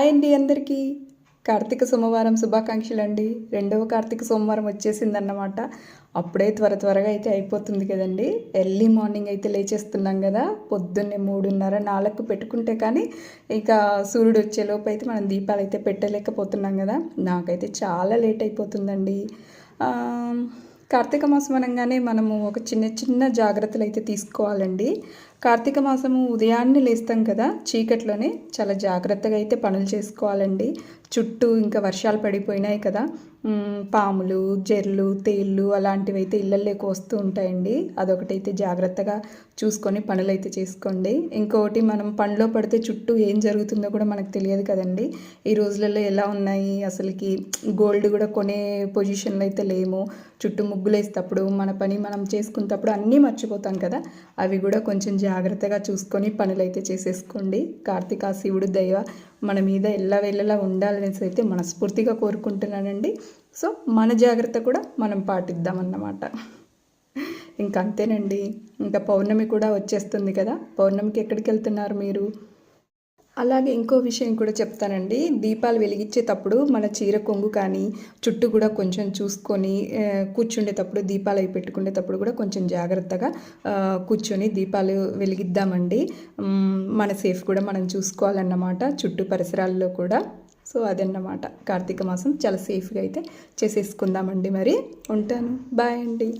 Hi అండి అందరికీ. కార్తీక సోమవారం శుభాకాంక్షలు అండి. రెండవ కార్తీక సోమవారం వచ్చేసిందన్నమాట. అప్పుడే త్వరగా అయితే అయిపోతుంది కదండి. ఎర్లీ మార్నింగ్ అయితే లేచేస్తున్నాం కదా, పొద్దున్నే 3:30 4కు పెట్టుకుంటే కానీ ఇక సూర్యుడు వచ్చేలోపు అయితే మనం దీపాలు అయితే పెట్టలేకపోతున్నాం కదా. నాకైతే చాలా లేట్ అయిపోతుందండి. కార్తీక మాసం అనగానే మనము ఒక చిన్న జాగ్రత్తలు అయితే తీసుకోవాలండి. కార్తీక మాసము ఉదయాన్నే లేస్తాం కదా, చీకట్లోనే చాలా జాగ్రత్తగా అయితే పనులు చేసుకోవాలండి. చుట్టూ ఇంకా వర్షాలు పడిపోయినాయి కదా, పాములు, జెర్లు, తేళ్ళు అలాంటివి అయితే ఇళ్ళల్లోకి వస్తూ ఉంటాయండి. అదొకటైతే జాగ్రత్తగా చూసుకొని పనులు అయితే చేసుకోండి. ఇంకొకటి, మనం పనిలో పడితే చుట్టూ ఏం జరుగుతుందో కూడా మనకు తెలియదు కదండి. ఈ రోజులలో ఎలా ఉన్నాయి అసలుకి, గోల్డ్ కూడా కొనే పొజిషన్లో అయితే లేము. చుట్టూ ముగ్గులు వేసేటప్పుడు మన పని మనం చేసుకునేటప్పుడు అన్నీ మర్చిపోతాం కదా. అవి కూడా కొంచెం జాగ్రత్తగా చూసుకొని పనులు అయితే చేసేసుకోండి. కార్తీక శివుడు దయ మన మీద ఎల్లవేళలా ఉండాలనేసి అయితే మనస్ఫూర్తిగా కోరుకుంటున్నానండి. సో మన జాగ్రత్త కూడా మనం పాటిద్దామన్నమాట. ఇంకా అంతేనండి. ఇంకా పౌర్ణమి కూడా వచ్చేస్తుంది కదా, పౌర్ణమికి ఎక్కడికి వెళ్తున్నారు మీరు? అలాగే ఇంకో విషయం కూడా చెప్తానండి. దీపాలు వెలిగించేటప్పుడు మన చీర కొంగు కానీ చుట్టూ కూడా కొంచెం చూసుకొని కూర్చుండేటప్పుడు, దీపాలు అవి పెట్టుకునేటప్పుడు కూడా కొంచెం జాగ్రత్తగా కూర్చొని దీపాలు వెలిగిద్దామండి. మన సేఫ్ కూడా మనం చూసుకోవాలన్నమాట, చుట్టూ పరిసరాల్లో కూడా. సో అదన్నమాట, కార్తీక మాసం చాలా సేఫ్గా అయితే చేసేసుకుందామండి. మరి ఉంటాను, బాయ్ అండి.